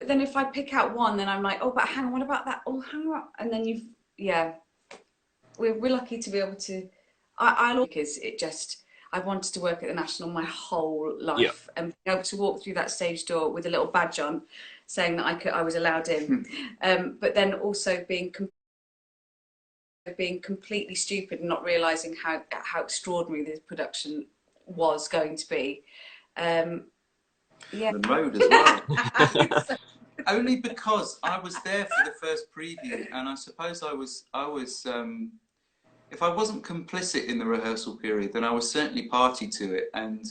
then if I pick out one, then I'm like, oh, but hang on, what about that? Oh, hang on. And then yeah, we're lucky to be able to, because it just, I've wanted to work at the National my whole Yeah. life, and being able to walk through that stage door with a little badge on saying that I was allowed in. But then also being completely stupid and not realizing how extraordinary this production was going to be. Yeah. The road as well. Only because I was there for the first preview, and I suppose I was if I wasn't complicit in the rehearsal period, then I was certainly party to it. And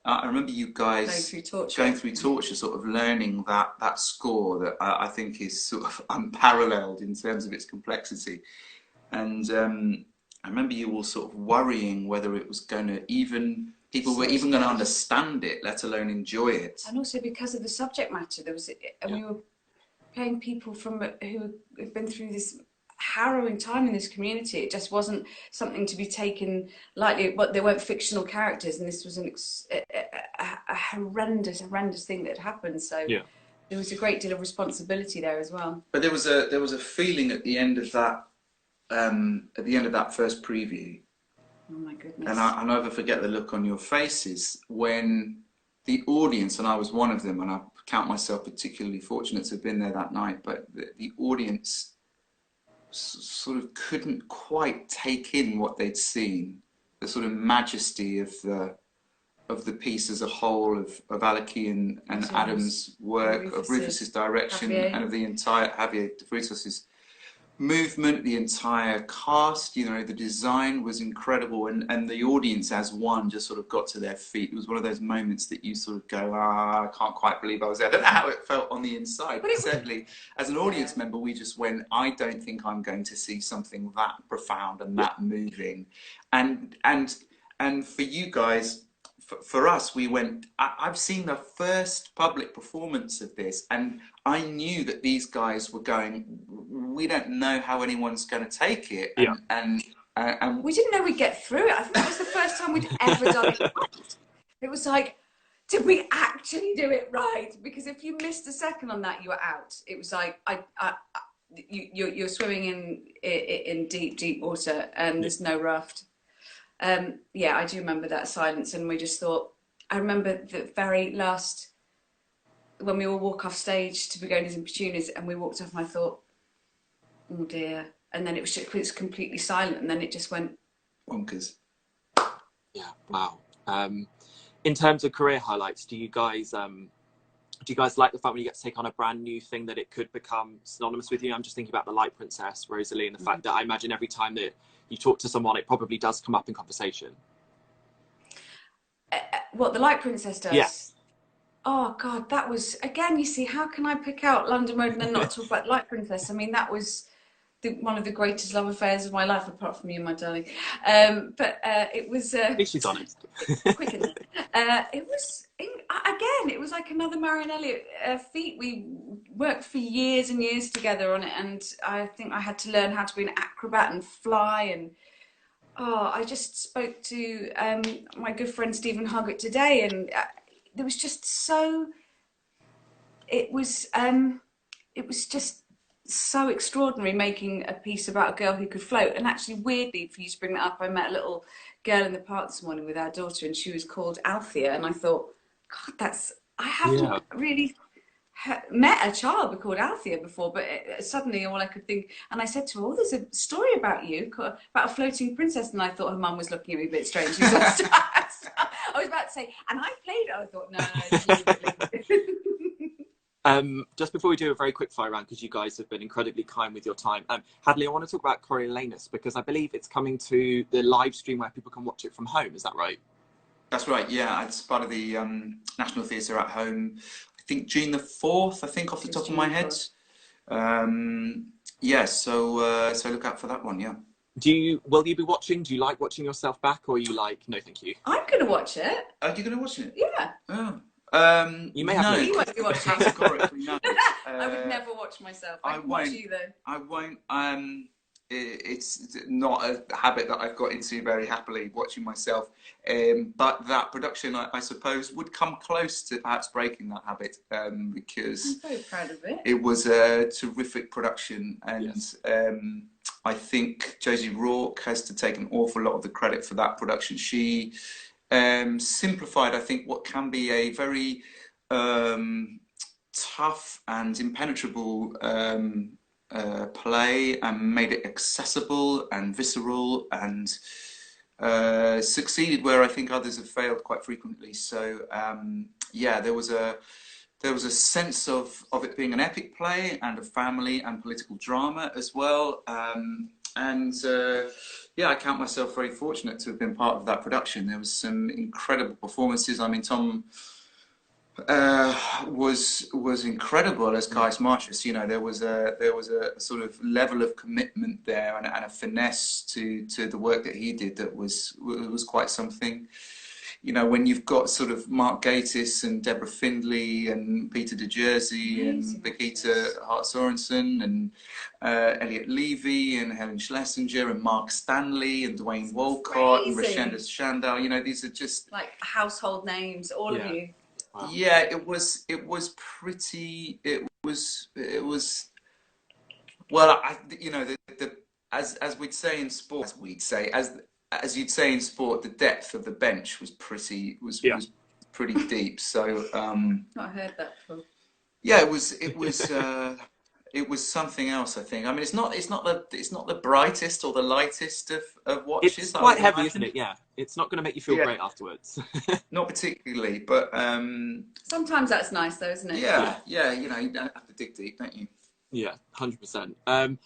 I remember you guys going through Torture, sort of learning that score that I think is sort of unparalleled in terms of its complexity. And I remember you all sort of worrying whether it was going to people were even going to understand it, let alone enjoy it. And also because of the subject matter, and we were playing people who have been through this harrowing time in this community. It just wasn't something to be taken lightly. But they weren't fictional characters, and this was a horrendous thing that had happened. So there was a great deal of responsibility there as well. But there was a feeling at the end of that first preview. Oh my goodness. And I'll never forget the look on your faces when the audience, and I was one of them, and I count myself particularly fortunate to have been there that night, but the audience sort of couldn't quite take in what they'd seen, the sort of majesty of the piece as a whole, of Aleki and Adam's work, of Rufus's direction, and of the entire Javier de Fruitos's movement, the entire cast. You know, the design was incredible, and the audience as one just sort of got to their feet. It was one of those moments that you sort of go, I can't quite believe I was there. I don't know how it felt on the inside, but certainly as an audience member, we just went, I don't think I'm going to see something that profound and that moving. And for you guys, for us, we went, I've seen the first public performance of this, and I knew that these guys were going, we don't know how anyone's going to take it. And we didn't know we'd get through it. I think that was the first time we'd ever done it right. It was like, did we actually do it right? Because if you missed a second on that, you were out. It was like, you're swimming in deep water, and there's no raft. Yeah, I do remember that silence, and we just thought, I remember the very last, when we all walk off stage to Begonias and Petunias, and we walked off and I thought, oh dear. And then it was completely silent, and then it just went bonkers. Yeah, wow. In terms of career highlights, do you guys like the fact when you get to take on a brand new thing that it could become synonymous with you? I'm just thinking about the Light Princess, Rosalie, and the fact that I imagine every time that you talk to someone, it probably does come up in conversation. What the Light Princess does? Yeah. Oh God, that was, again, you see, how can I pick out London Road and then not talk about Light Princess? I mean, that was one of the greatest love affairs of my life, apart from you, my darling. But it was... At least she's honest. Quick enough. It was, again, it was like another Marion Elliott feat. We worked for years and years together on it, and I think I had to learn how to be an acrobat and fly, and I just spoke to my good friend Stephen Hoggett today, and there was just so... It was just so extraordinary making a piece about a girl who could float. And actually, weirdly, for you to bring that up, I met a little girl in the park this morning with our daughter, and she was called Althea, and I thought, God, I haven't really met a child called Althea before, but suddenly all I could think, and I said to her, oh, there's a story about you, about a floating princess, and I thought her mum was looking at me a bit strange. She was I was about to say, and I played it. I thought, no. Just before we do a very quick fire round, because you guys have been incredibly kind with your time, Hadley, I want to talk about Coriolanus, because I believe it's coming to the live stream where people can watch it from home. Is that right? That's right, yeah. It's part of the National Theatre at Home. I think June the 4th, I think, off the top of my head. Yeah, so look out for that one, yeah. Will you be watching? Do you like watching yourself back, or are you like, no thank you? I'm going to watch it. Are you going to watch it? Yeah. Oh. You may have no, you won't be watching. Categorically, no. I would never watch myself. I won't watch you though. I won't. it's not a habit that I've got into very happily, watching myself. But that production, I suppose, would come close to perhaps breaking that habit, because I'm very proud of it. it was a terrific production, and Yes. I think Josie Rourke has to take an awful lot of the credit for that production. She simplified, I think, what can be a very tough and impenetrable play, and made it accessible and visceral, and succeeded where I think others have failed quite frequently. So yeah, there was a sense of it being an epic play and a family and political drama as well. And yeah, I count myself very fortunate to have been part of that production. There was some incredible performances. I mean, Tom was incredible as Caius Marcius. You know, there was a sort of level of commitment there, and a finesse to the work that he did that was quite something. You know, when you've got sort of Mark Gatiss and Deborah Findlay and Peter De Jersey and Birgitta Hart Sorensen and Elliot Levy and Helen Schlesinger and Mark Stanley and Dwayne Walcott and Rashenda Shandal, you know, these are just like household names, all of you. Wow. Yeah, it was pretty. It was. Well, you know, as we'd say in sport, as you'd say in sport, the depth of the bench was pretty deep. So Not heard that before. yeah, it was something else, I think. I mean, it's not the brightest or the lightest of watches. It's quite heavy, isn't it? Yeah, it's not going to make you feel great afterwards. Not particularly, but sometimes that's nice, though, isn't it? Yeah, you know, you don't have to dig deep, don't you? Yeah, 100%.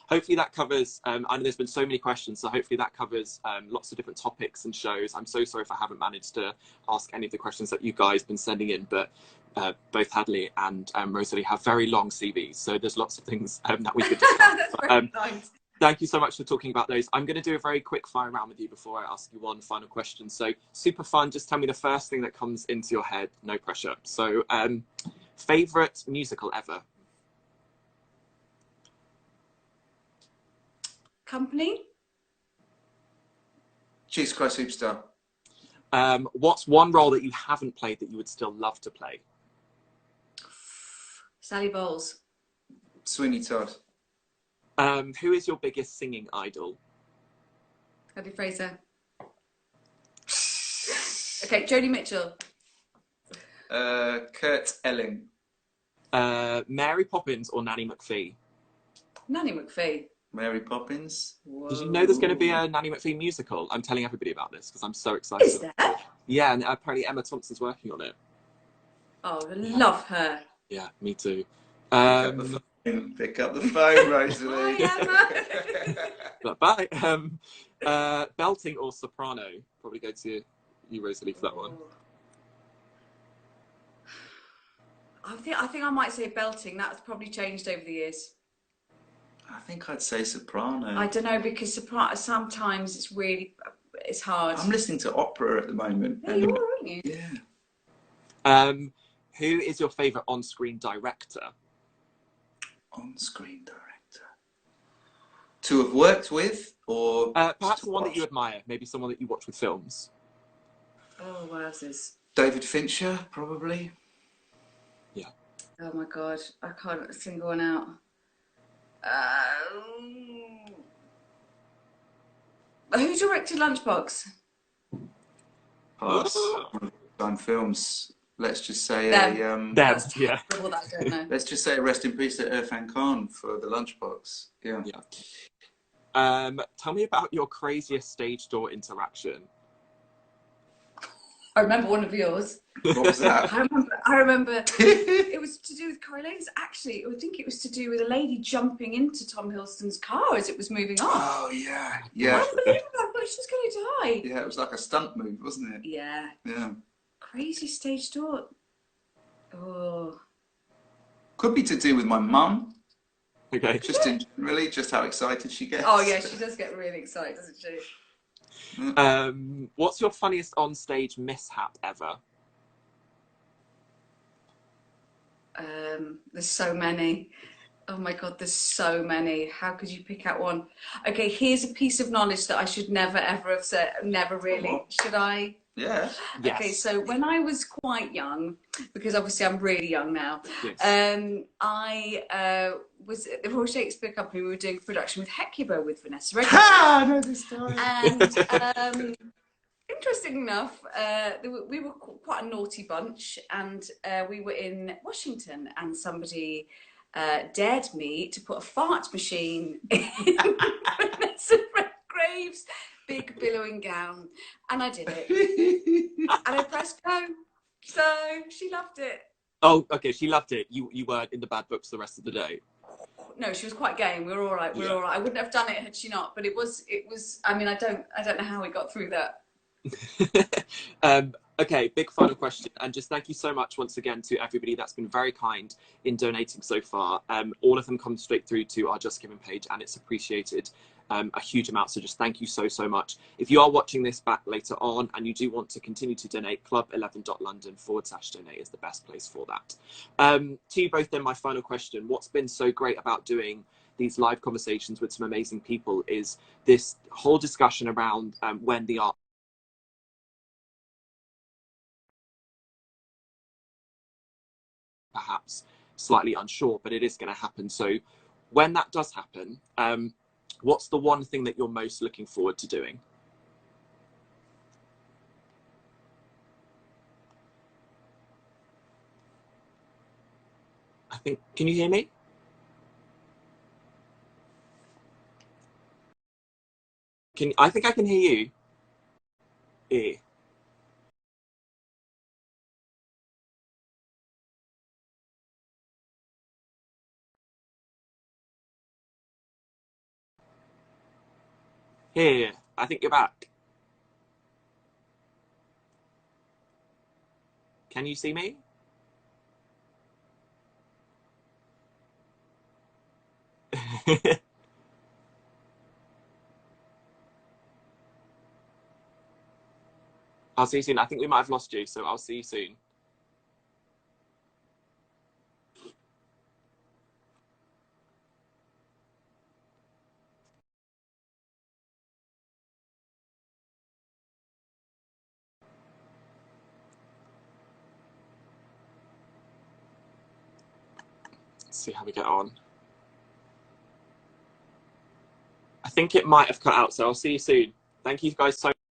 Hopefully that covers, I know there's been so many questions, so hopefully that covers lots of different topics and shows. I'm so sorry if I haven't managed to ask any of the questions that you guys have been sending in, but both Hadley and Rosalie have very long CVs, so there's lots of things that we could discuss. That's very nice. Thank you so much for talking about those. I'm going to do a very quick fire round with you before I ask you one final question. So super fun, just tell me the first thing that comes into your head, no pressure. So favourite musical ever? Company? Jesus Christ Superstar. What's one role that you haven't played that you would still love to play? Sally Bowles. Sweeney Todd. Who is your biggest singing idol? Hadley Fraser. Okay, Joni Mitchell. Kurt Elling. Mary Poppins or Nanny McPhee? Nanny McPhee. Mary Poppins. Whoa. Did you know there's going to be a Nanny McPhee musical? I'm telling everybody about this because I'm so excited. Is there? Yeah, and apparently Emma Thompson's working on it. Oh, I love her. Yeah, me too. Pick up the phone, Rosalie. Hi, Bye. Belting or soprano? Probably go to you, Rosalie, for that one. I think I might say belting. That's probably changed over the years. I think I'd say soprano. I don't know, because soprano sometimes it's hard. I'm listening to opera at the moment. Yeah, you are, aren't you? Yeah. Who is your favourite on-screen director? On-screen director. To have worked with, or perhaps the one that you admire, maybe someone that you watch with films. Oh, wowzers. David Fincher, probably. Yeah. Oh my God, I can't single one out. Who directed Lunchbox? Pass. On films. Let's just say Them, yeah. Let's just say rest in peace to Irfan Khan for the Lunchbox. Yeah. Tell me about your craziest stage door interaction. I remember one of yours. What was that? I remember it was to do with Coriolanus. Actually, I think it was to do with a lady jumping into Tom Hiddleston's car as it was moving off. Oh, yeah. Yeah. Unbelievable. I thought she was going to die. Yeah, it was like a stunt move, wasn't it? Yeah. Yeah. Crazy stage door. Oh. Could be to do with my mum. Okay. Just how excited she gets. Oh, yeah, she does get really excited, doesn't she? What's your funniest on-stage mishap ever? There's so many. Oh my God, there's so many. How could you pick out one? Okay, here's a piece of knowledge that I should never ever have said. Never really. Should I? Yeah. Okay, Yes. so when I was quite young, because obviously I'm really young now, Yes. I was at the Royal Shakespeare Company. We were doing a production with Hecuba with Vanessa Redgrave. Ha! I know this story. And interesting enough, we were quite a naughty bunch, and we were in Washington, and somebody dared me to put a fart machine in Vanessa Redgrave's big billowing gown, and I did it, and I pressed go. So she loved it. Oh, okay. She loved it. You weren't in the bad books the rest of the day. No, she was quite game. We were all right. We were all right. I wouldn't have done it had she not. But it was. I mean, I don't know how we got through that. Okay, big final question, and just thank you so much once again to everybody that's been very kind in donating so far. All of them come straight through to our Just Giving page, and it's appreciated a huge amount. So just thank you so much. If you are watching this back later on and you do want to continue to donate, club11.london/donate is the best place for that. To you both then, my final question: what's been so great about doing these live conversations with some amazing people is this whole discussion around when the art perhaps slightly unsure, but it is going to happen. So when that does happen, what's the one thing that you're most looking forward to doing? I think, can you hear me? I think I can hear you. Yeah. Here, I think you're back. Can you see me? I'll see you soon. I think we might have lost you, so I'll see you soon. Let's see how we get on. I think it might have cut out, so I'll see you soon. Thank you guys so much.